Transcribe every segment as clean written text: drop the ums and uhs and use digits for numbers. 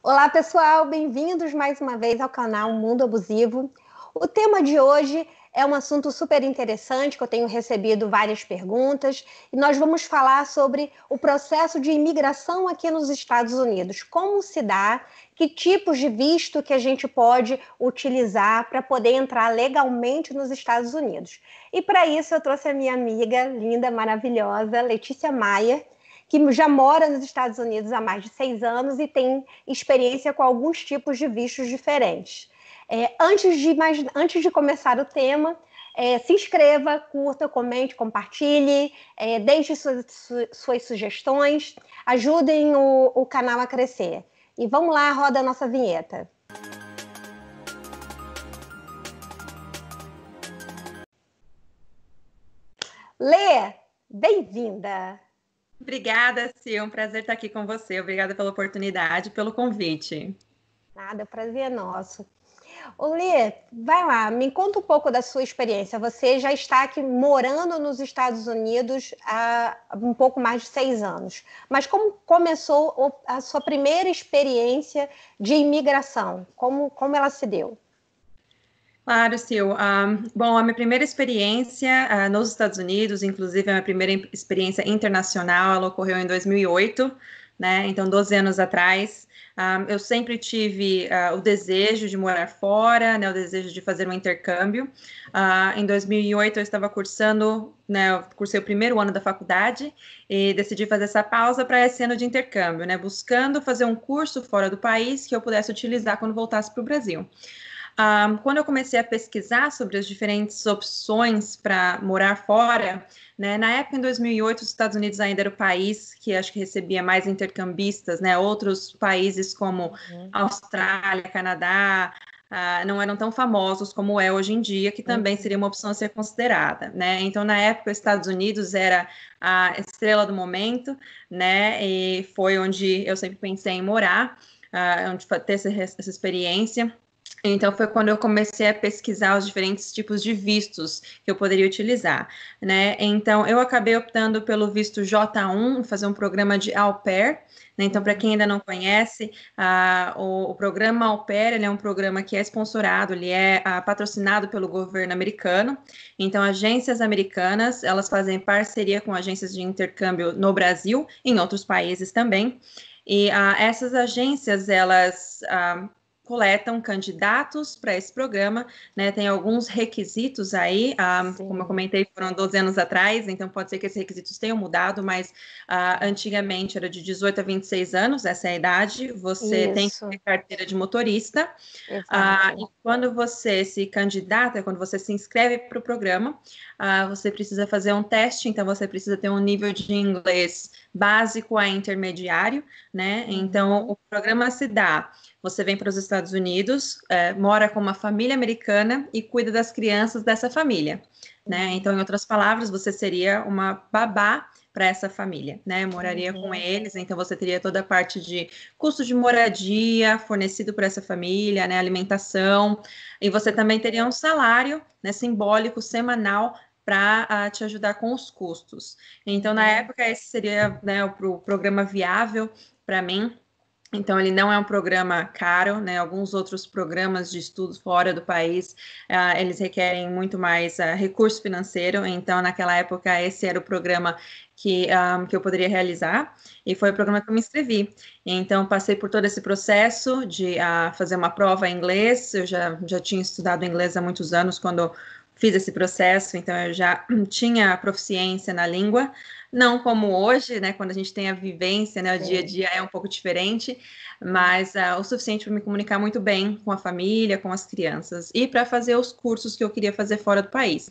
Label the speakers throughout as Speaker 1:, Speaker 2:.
Speaker 1: Olá, pessoal, bem-vindos mais uma vez ao canal Mundo Abusivo. O tema de hoje é um assunto super interessante, que eu tenho recebido várias perguntas, e nós vamos falar sobre o processo de imigração aqui nos Estados Unidos. Como se dá, que tipos de visto que a gente pode utilizar para poder entrar legalmente nos Estados Unidos. E para isso eu trouxe a minha amiga linda, maravilhosa, Letícia Maia, que já mora nos Estados Unidos há mais de 6 anos e tem experiência com alguns tipos de vistos diferentes. Antes de começar o tema, se inscreva, curta, comente, compartilhe, deixe suas sugestões, ajudem o canal a crescer. E vamos lá, roda a nossa vinheta. Lê, bem-vinda!
Speaker 2: Obrigada, Sil. Um prazer estar aqui com você. Obrigada pela oportunidade, pelo convite.
Speaker 1: Nada, prazer é nosso. Lê, vai lá, me conta um pouco da sua experiência. Você já está aqui morando nos Estados Unidos há um pouco mais de 6 anos. Mas como começou a sua primeira experiência de imigração? Como ela se deu?
Speaker 2: Claro, Sil. Bom, a minha primeira experiência nos Estados Unidos, inclusive a minha primeira experiência internacional, ela ocorreu em 2008, né? Então, 12 anos atrás. Eu sempre tive o desejo de morar fora, né? O desejo de fazer um intercâmbio. Em 2008, eu estava cursando, né? Eu cursei o primeiro ano da faculdade e decidi fazer essa pausa para esse ano de intercâmbio, né? Buscando fazer um curso fora do país que eu pudesse utilizar quando voltasse para o Brasil. Quando eu comecei a pesquisar sobre as diferentes opções para morar fora, né, na época, em 2008, os Estados Unidos ainda era o país que acho que recebia mais intercambistas, né, outros países como Austrália, Canadá, não eram tão famosos como é hoje em dia, que também seria uma opção a ser considerada, né, então na época os Estados Unidos era a estrela do momento, né, e foi onde eu sempre pensei em morar, onde ter essa experiência. Então, foi quando eu comecei a pesquisar os diferentes tipos de vistos que eu poderia utilizar, né? Então, eu acabei optando pelo visto J1, fazer um programa de au pair, né? Então, para quem ainda não conhece, o programa au pair, ele é um programa que é sponsorado, ele é patrocinado pelo governo americano. Então, agências americanas, elas fazem parceria com agências de intercâmbio no Brasil, em outros países também. E essas agências, elas coletam candidatos para esse programa, né? Tem alguns requisitos aí, como eu comentei, foram 12 anos atrás, então pode ser que esses requisitos tenham mudado, mas antigamente era de 18 a 26 anos, essa é a idade, você tem que ter carteira de motorista, e quando você se candidata, quando você se inscreve para o programa, você precisa fazer um teste, então você precisa ter um nível de inglês básico a intermediário, né? Então, o programa se dá. Você vem para os Estados Unidos, mora com uma família americana e cuida das crianças dessa família, né? Então, em outras palavras, você seria uma babá para essa família, né? Moraria com eles, então você teria toda a parte de custo de moradia fornecido por essa família, né? Alimentação, e você também teria um salário, né, simbólico, semanal, para te ajudar com os custos. Então, na época, esse seria, né, o programa viável para mim. Então, ele não é um programa caro, né? Alguns outros programas de estudos fora do país, eles requerem muito mais recurso financeiro. Então, naquela época, esse era o programa que eu poderia realizar. E foi o programa que eu me inscrevi. Então, passei por todo esse processo de fazer uma prova em inglês. Eu já tinha estudado inglês há muitos anos quando fiz esse processo. Então, eu já tinha proficiência na língua. Não como hoje, né, quando a gente tem a vivência, né, o dia a dia é um pouco diferente, mas o suficiente para me comunicar muito bem com a família, com as crianças, e para fazer os cursos que eu queria fazer fora do país.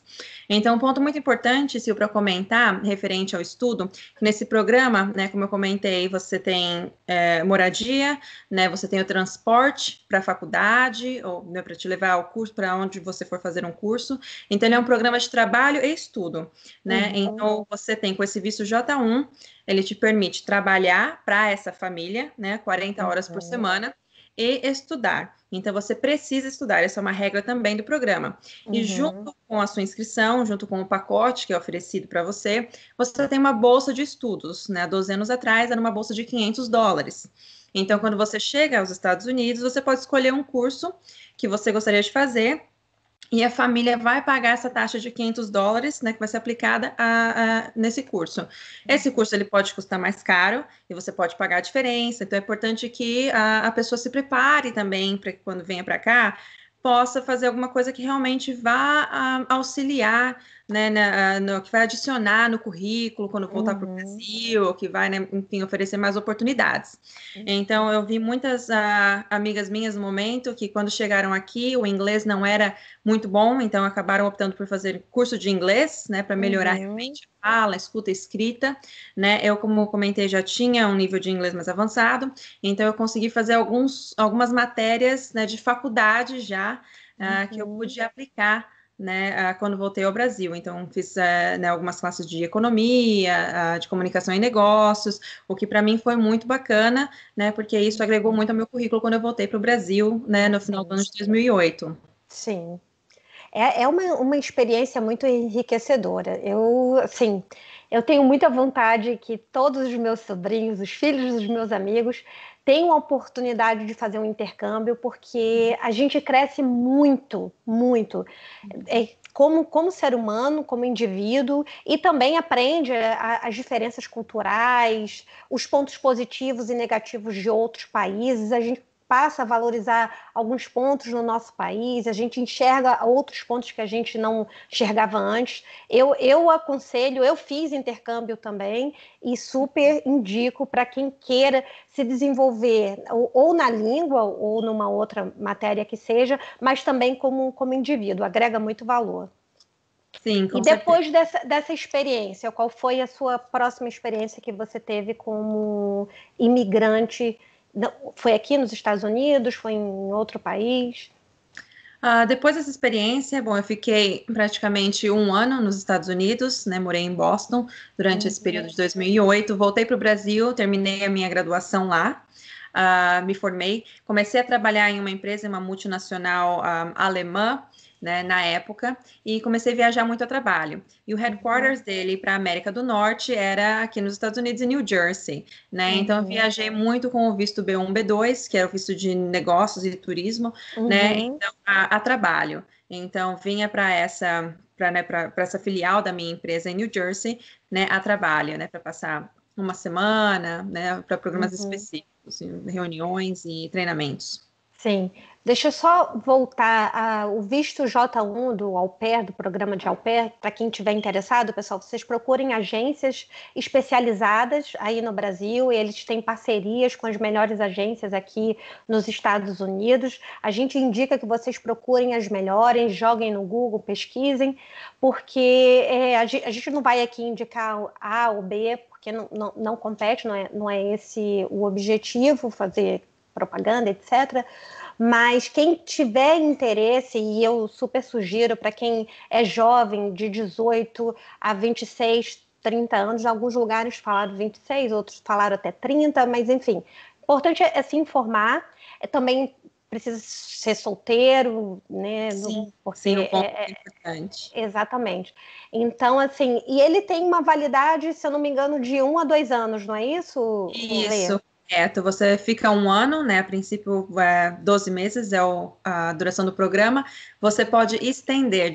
Speaker 2: Então, um ponto muito importante, Sil, para comentar, referente ao estudo, nesse programa, né, como eu comentei, você tem moradia, né, você tem o transporte para a faculdade, ou né, para te levar ao curso, para onde você for fazer um curso. Então, ele é um programa de trabalho e estudo, né? Então, você tem com esse visto J1, ele te permite trabalhar para essa família, né, 40 horas por semana, e estudar. Então, você precisa estudar, essa é uma regra também do programa. E junto com a sua inscrição, junto com o pacote que é oferecido para você, você tem uma bolsa de estudos, né? 12 anos atrás era uma bolsa de $500. Então, quando você chega aos Estados Unidos, você pode escolher um curso que você gostaria de fazer, e a família vai pagar essa taxa de US$ 500, né, que vai ser aplicada nesse curso. Esse curso ele pode custar mais caro e você pode pagar a diferença. Então é importante que a pessoa se prepare também para que quando venha para cá possa fazer alguma coisa que realmente vá auxiliar, né, que vai adicionar no currículo quando voltar para o Brasil, ou que vai, né, enfim, oferecer mais oportunidades. Então, eu vi muitas amigas minhas no momento que quando chegaram aqui, o inglês não era muito bom, então acabaram optando por fazer curso de inglês, né, para melhorar realmente a fala, a escuta, a escrita, né? Eu, como comentei, já tinha um nível de inglês mais avançado, então eu consegui fazer algumas matérias, né, de faculdade já, que eu podia aplicar, né, quando voltei ao Brasil. Então, fiz, né, algumas classes de economia, de comunicação e negócios, o que para mim foi muito bacana, né, porque isso agregou muito ao meu currículo quando eu voltei para o Brasil, né, no final do ano de 2008.
Speaker 1: Sim. É uma experiência muito enriquecedora. Assim, eu tenho muita vontade que todos os meus sobrinhos, os filhos dos meus amigos, tenham a oportunidade de fazer um intercâmbio, porque a gente cresce muito, muito, como ser humano, como indivíduo, e também aprende as diferenças culturais, os pontos positivos e negativos de outros países. A gente passa a valorizar alguns pontos no nosso país, a gente enxerga outros pontos que a gente não enxergava antes. Eu aconselho, eu fiz intercâmbio também e super indico para quem queira se desenvolver ou na língua ou numa outra matéria que seja, mas também como indivíduo, agrega muito valor.
Speaker 2: Sim,
Speaker 1: E
Speaker 2: com certeza.
Speaker 1: depois dessa experiência, qual foi a sua próxima experiência que você teve como imigrante? Foi aqui nos Estados Unidos? Foi em outro país?
Speaker 2: Depois dessa experiência, bom, eu fiquei praticamente um ano nos Estados Unidos, né? Morei em Boston durante esse período de 2008. Voltei para o Brasil, terminei a minha graduação lá, me formei, comecei a trabalhar em uma empresa, uma multinacional alemã, né, na época, e comecei a viajar muito a trabalho. E o headquarters dele para a América do Norte era aqui nos Estados Unidos, em New Jersey, né? Então eu viajei muito com o visto B1, B2, que era o visto de negócios e turismo, né? Então, a trabalho. Então, vinha para essa filial da minha empresa em New Jersey, né, a trabalho, né, para passar uma semana, né, para programas específicos, reuniões e treinamentos.
Speaker 1: Sim. Deixa eu só voltar ao visto J1 do au pair, do programa de au pair, para quem estiver interessado, pessoal, vocês procurem agências especializadas aí no Brasil, e eles têm parcerias com as melhores agências aqui nos Estados Unidos. A gente indica que vocês procurem as melhores, joguem no Google, pesquisem, porque a gente não vai aqui indicar A ou B, porque não compete, não é esse o objetivo, fazer propaganda, etc. Mas quem tiver interesse, e eu super sugiro para quem é jovem, de 18 a 26, 30 anos, em alguns lugares falaram 26, outros falaram até 30, mas enfim, o importante é se informar, também precisa ser solteiro, né?
Speaker 2: Sim,
Speaker 1: Porque
Speaker 2: sim, um ponto importante.
Speaker 1: exatamente. Então, assim, e ele tem uma validade, se eu não me engano, de 1 a 2 anos, não é isso, Lê?
Speaker 2: Isso, correto. Você fica um ano, né? A princípio, 12 meses é a duração do programa. Você pode estender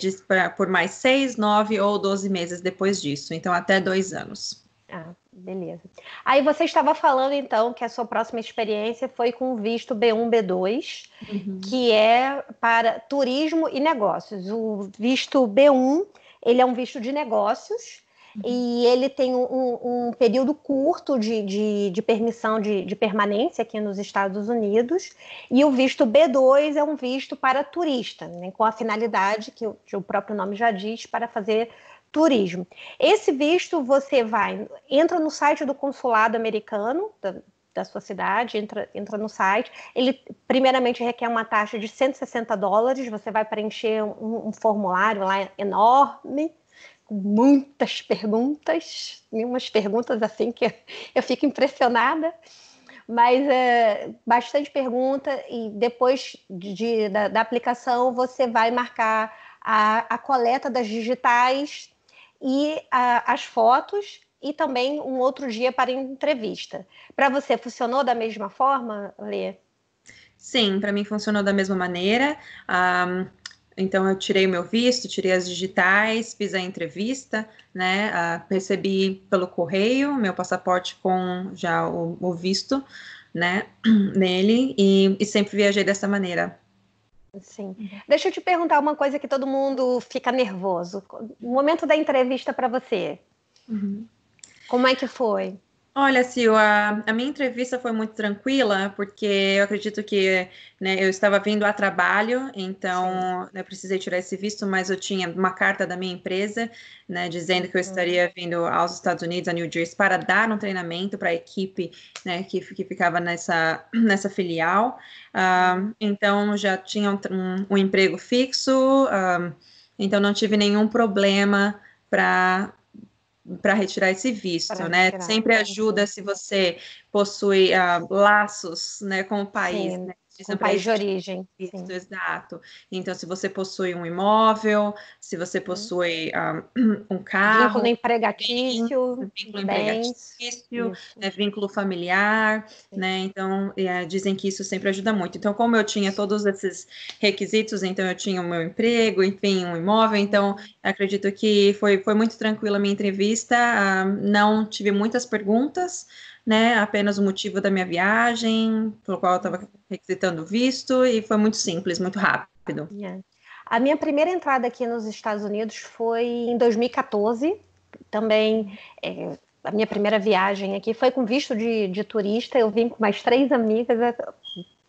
Speaker 2: por mais 6, 9 ou 12 meses depois disso. Então, até 2 anos.
Speaker 1: Ah, beleza. Aí você estava falando, então, que a sua próxima experiência foi com o visto B1, B2,
Speaker 2: Uhum.
Speaker 1: que é para turismo e negócios. O visto B1, ele é um visto de negócios e ele tem um período curto de permissão de permanência aqui nos Estados Unidos. E o visto B2 é um visto para turista, né, com a finalidade, que o próprio nome já diz, para fazer turismo. Esse visto você entra no site do consulado americano da sua cidade, entra no site. Ele primeiramente requer uma taxa de US$ 160. Você vai preencher um formulário lá enorme, com muitas perguntas, e umas perguntas assim que eu fico impressionada. Mas bastante pergunta, e depois da aplicação você vai marcar a coleta das digitais e as fotos, e também um outro dia para entrevista. Para você, funcionou da mesma forma, Lê?
Speaker 2: Sim, para mim funcionou da mesma maneira. Então, eu tirei o meu visto, tirei as digitais, fiz a entrevista, né? Recebi pelo correio meu passaporte com já o visto, né? Nele, e sempre viajei dessa maneira.
Speaker 1: Sim. Deixa eu te perguntar uma coisa que todo mundo fica nervoso. No momento da entrevista para você, como é que foi?
Speaker 2: Olha, Sil, a minha entrevista foi muito tranquila, porque eu acredito que, né, eu estava vindo a trabalho,
Speaker 1: Sim.
Speaker 2: então eu precisei tirar esse visto, mas eu tinha uma carta da minha empresa, né, dizendo que eu estaria vindo aos Estados Unidos, a New Jersey, para dar um treinamento para a equipe, né, que ficava nessa filial. Então já tinha um emprego fixo, então não tive nenhum problema para retirar esse visto,
Speaker 1: Para
Speaker 2: né?
Speaker 1: retirar.
Speaker 2: Sempre ajuda se você possui laços, né, com o país,
Speaker 1: Sim,
Speaker 2: né?
Speaker 1: com
Speaker 2: Dizem para
Speaker 1: país de
Speaker 2: isso
Speaker 1: origem.
Speaker 2: visto,
Speaker 1: Sim.
Speaker 2: exato. Então, se você possui um imóvel, se você possui um
Speaker 1: Vínculo
Speaker 2: carro,
Speaker 1: empregatício,
Speaker 2: vínculo
Speaker 1: bens.
Speaker 2: empregatício,
Speaker 1: Isso.
Speaker 2: né, vínculo familiar,
Speaker 1: Sim.
Speaker 2: né? Então, dizem que isso sempre ajuda muito. Então, como eu tinha todos esses requisitos, então eu tinha o meu emprego, enfim, um imóvel, então acredito que foi muito tranquila a minha entrevista. Não tive muitas perguntas, né? Apenas o motivo da minha viagem, pelo qual eu estava requisitando visto, e foi muito simples, muito rápido.
Speaker 1: Yeah. A minha primeira entrada aqui nos Estados Unidos foi em 2014. Também a minha primeira viagem aqui foi com visto de turista. Eu vim com mais 3 amigas.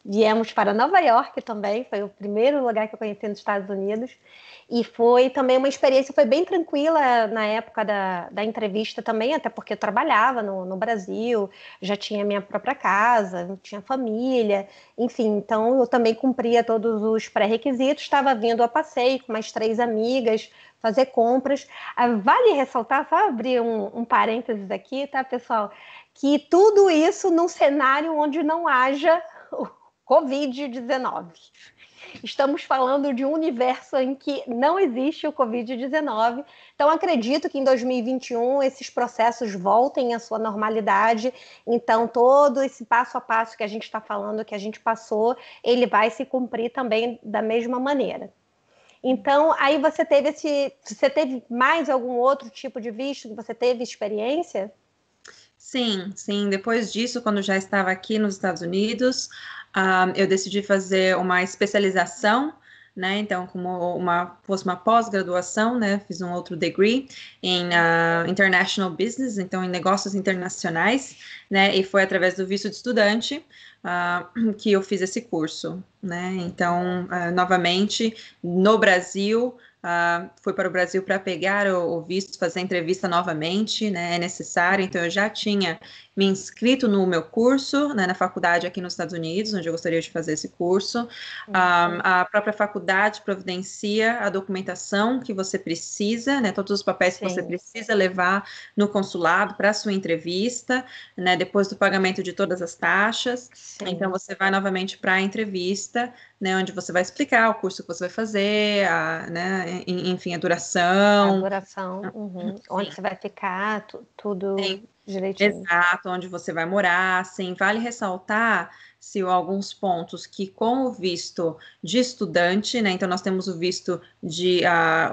Speaker 1: Viemos para Nova York também, foi o primeiro lugar que eu conheci nos Estados Unidos. E foi também uma experiência, foi bem tranquila na época da entrevista também, até porque eu trabalhava no Brasil, já tinha minha própria casa, tinha família, enfim, então eu também cumpria todos os pré-requisitos, estava vindo a passeio com mais 3 amigas, fazer compras. Vale ressaltar, só abrir um parênteses aqui, tá, pessoal? Que tudo isso num cenário onde não haja Covid-19. Estamos falando de um universo em que não existe o Covid-19. Então, acredito que em 2021 esses processos voltem à sua normalidade. Então, todo esse passo a passo que a gente está falando, que a gente passou, ele vai se cumprir também da mesma maneira. Então, aí você teve mais algum outro tipo de visto que você teve experiência?
Speaker 2: Sim, sim. Depois disso, quando já estava aqui nos Estados Unidos, eu decidi fazer uma especialização, né? Então, fosse uma pós-graduação, né? Fiz um outro degree em International Business, então em negócios internacionais, né? E foi através do visto de estudante que eu fiz esse curso, né? Então, novamente, no Brasil. Fui para o Brasil para pegar o visto, fazer a entrevista novamente, né? É necessário. Então, eu já tinha me inscrito no meu curso, né, na faculdade aqui nos Estados Unidos, onde eu gostaria de fazer esse curso. A própria faculdade providencia a documentação que você precisa, né? Todos os papéis que você
Speaker 1: Sim.
Speaker 2: precisa levar no consulado para a sua entrevista, né? Depois do pagamento de todas as taxas.
Speaker 1: Sim.
Speaker 2: Então, você vai novamente para a entrevista, né, onde você vai explicar o curso que você vai fazer, né, enfim, a
Speaker 1: A
Speaker 2: duração.
Speaker 1: duração, onde você vai ficar, tudo
Speaker 2: Sim,
Speaker 1: direitinho.
Speaker 2: exato, onde você vai morar, sim. Vale ressaltar, se alguns pontos que com o visto de estudante, né? Então nós temos o visto de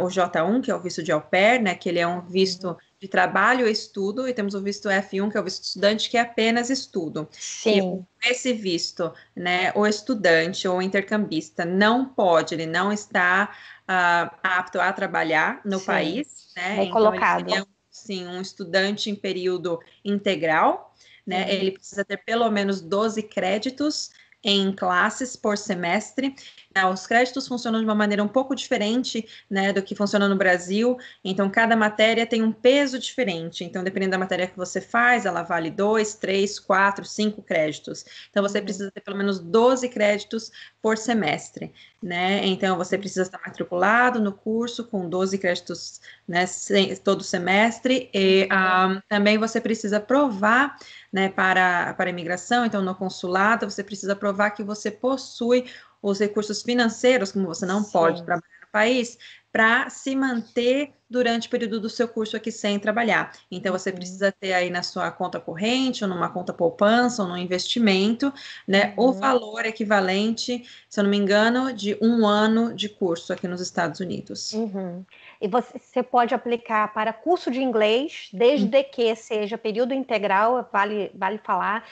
Speaker 2: o J1, que é o visto de au pair, né? Que ele é um visto de trabalho e estudo, e temos o visto F1, que é o visto de estudante, que é apenas estudo. Que
Speaker 1: Sim.
Speaker 2: esse visto, né? O estudante ou o intercambista não pode, ele não está apto a trabalhar no
Speaker 1: Sim.
Speaker 2: país, né?
Speaker 1: Bem
Speaker 2: Então ele seria
Speaker 1: colocado.
Speaker 2: sim, um estudante em período integral, né? Ele precisa ter pelo menos 12 créditos em classes por semestre. Os créditos funcionam de uma maneira um pouco diferente, né, do que funciona no Brasil. Então, cada matéria tem um peso diferente. Então, dependendo da matéria que você faz, ela vale 2, 3, 4, 5 créditos. Então, você precisa ter pelo menos 12 créditos por semestre, né? Então, você precisa estar matriculado no curso com 12 créditos, né, todo semestre. E também você precisa provar, né, para a imigração, então no consulado, você precisa provar que você possui os recursos financeiros, como você não pode
Speaker 1: Sim.
Speaker 2: trabalhar no país, para se manter durante o período do seu curso aqui sem trabalhar. Então, você precisa ter aí na sua conta corrente, ou numa conta poupança, ou num investimento, né, o valor equivalente, se eu não me engano, de 1 ano de curso aqui nos Estados Unidos.
Speaker 1: E você pode aplicar para curso de inglês, desde que seja período integral, vale falar.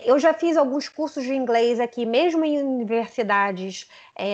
Speaker 1: Eu já fiz alguns cursos de inglês aqui, mesmo em universidades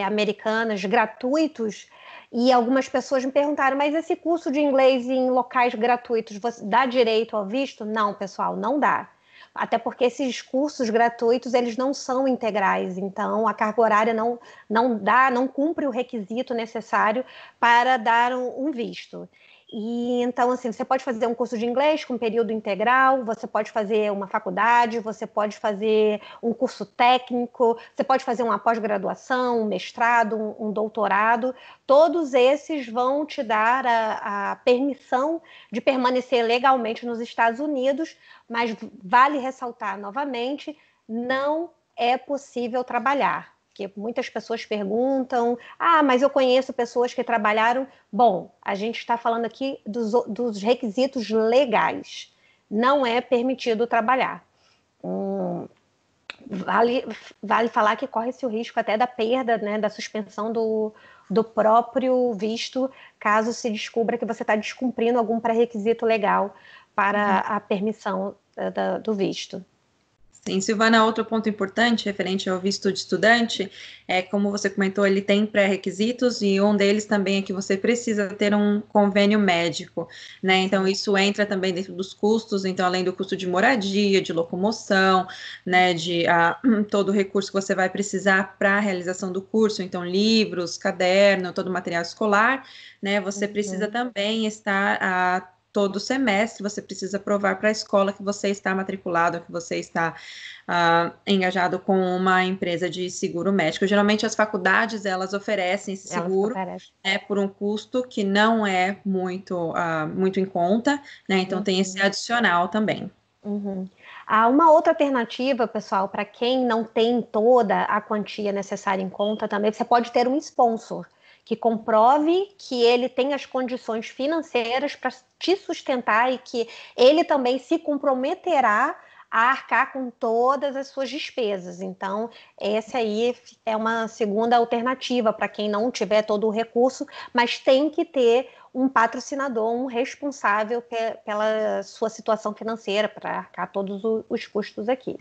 Speaker 1: americanas, gratuitos, e algumas pessoas me perguntaram, mas esse curso de inglês em locais gratuitos, dá direito ao visto? Não, pessoal, não dá. Até porque esses cursos gratuitos, eles não são integrais, então a carga horária não cumpre o requisito necessário para dar um visto. E então, assim, você pode fazer um curso de inglês com período integral, você pode fazer uma faculdade, você pode fazer um curso técnico, você pode fazer uma pós-graduação, um mestrado, um doutorado. Todos esses vão te dar a permissão de permanecer legalmente nos Estados Unidos, mas vale ressaltar novamente, não é possível trabalhar. Porque muitas pessoas perguntam, mas eu conheço pessoas que trabalharam. Bom, a gente está falando aqui dos requisitos legais. Não é permitido trabalhar. Vale falar que corre-se o risco até da perda, né, da suspensão do próprio visto, caso se descubra que você está descumprindo algum pré-requisito legal para a permissão do visto.
Speaker 2: Sim, Silvana, outro ponto importante referente ao visto de estudante é, como você comentou, ele tem pré-requisitos e um deles também é que você precisa ter um convênio médico, né? Então, isso entra também dentro dos custos, então, além do custo de moradia, de locomoção, né, de todo o recurso que você vai precisar para a realização do curso, então, livros, caderno, todo o material escolar, né? Você precisa também estar todo semestre você precisa provar para a escola que você está matriculado, que você está engajado com uma empresa de seguro médico. Geralmente as faculdades, elas oferecem esse seguro por um custo que não é muito em conta, né? Então tem esse adicional também.
Speaker 1: Há uma outra alternativa, pessoal, para quem não tem toda a quantia necessária em conta também, você pode ter um sponsor que comprove que ele tem as condições financeiras para te sustentar e que ele também se comprometerá a arcar com todas as suas despesas. Então, essa aí é uma segunda alternativa para quem não tiver todo o recurso, mas tem que ter um patrocinador, um responsável pela sua situação financeira, para arcar todos os custos aqui.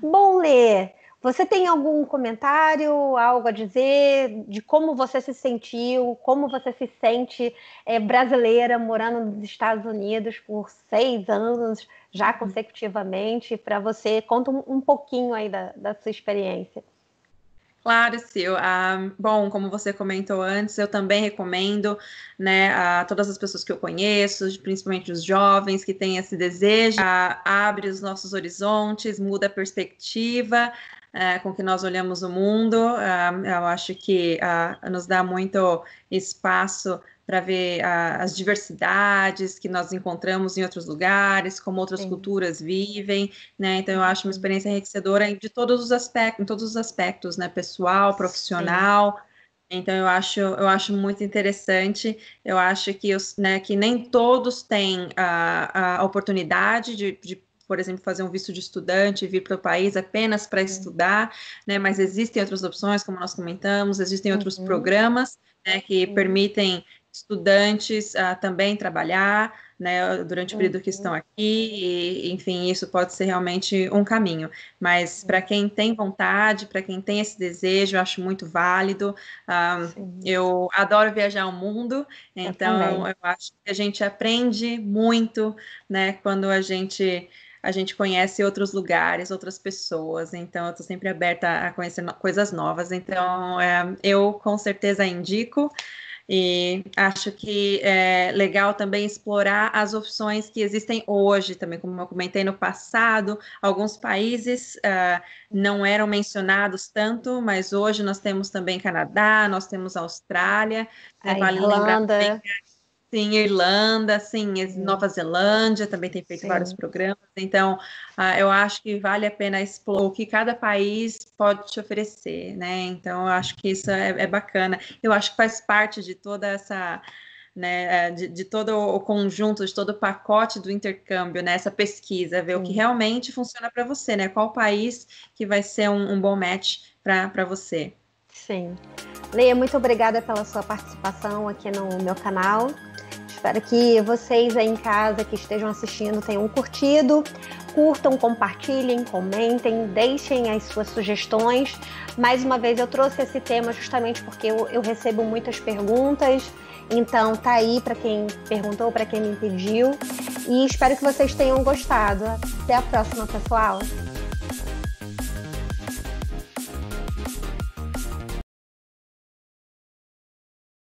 Speaker 1: Bom, Lê, você tem algum comentário, algo a dizer de como você se sentiu, como você se sente brasileira morando nos Estados Unidos por 6 anos, já consecutivamente, para você? Conta um pouquinho aí da sua experiência.
Speaker 2: Claro, Sil. Bom, como você comentou antes, eu também recomendo, né, a todas as pessoas que eu conheço, principalmente os jovens que têm esse desejo, abre os nossos horizontes, muda a perspectiva com que nós olhamos o mundo. Eu acho que nos dá muito espaço para ver as diversidades que nós encontramos em outros lugares, como outras culturas vivem, né? Então eu acho uma experiência enriquecedora de todos os aspectos, em todos os aspectos, né? Pessoal, profissional. Então eu acho muito interessante. Eu acho que nem todos têm a oportunidade de por exemplo, fazer um visto de estudante, vir para o país apenas para estudar, né? Mas existem outras opções, como nós comentamos, existem outros programas, né, que permitem estudantes também trabalhar, né, durante o período que estão aqui, e, enfim, isso pode ser realmente um caminho. Mas para quem tem vontade, para quem tem esse desejo, eu acho muito válido. Eu adoro viajar o mundo, então eu acho que a gente aprende muito, né, quando a gente conhece outros lugares, outras pessoas, então eu estou sempre aberta a conhecer coisas novas, então eu com certeza indico, e acho que é legal também explorar as opções que existem hoje também, como eu comentei no passado, alguns países não eram mencionados tanto, mas hoje nós temos também Canadá, nós temos Austrália,
Speaker 1: a
Speaker 2: vale
Speaker 1: Irlanda.
Speaker 2: lembrar também Sim, Irlanda, sim, Nova Zelândia também tem feito vários programas. Então, eu acho que vale a pena explorar o que cada país pode te oferecer, né? Então, eu acho que isso é bacana. Eu acho que faz parte de toda essa, né, de todo o conjunto, de todo o pacote do intercâmbio, né? Essa pesquisa, ver o que realmente funciona para você, né? Qual país que vai ser um bom match para você.
Speaker 1: Sim. Leia, muito obrigada pela sua participação aqui no meu canal. Espero que vocês aí em casa que estejam assistindo tenham curtido. Curtam, compartilhem, comentem, deixem as suas sugestões. Mais uma vez, eu trouxe esse tema justamente porque eu recebo muitas perguntas. Então, tá aí para quem perguntou, para quem me pediu. E espero que vocês tenham gostado. Até a próxima, pessoal!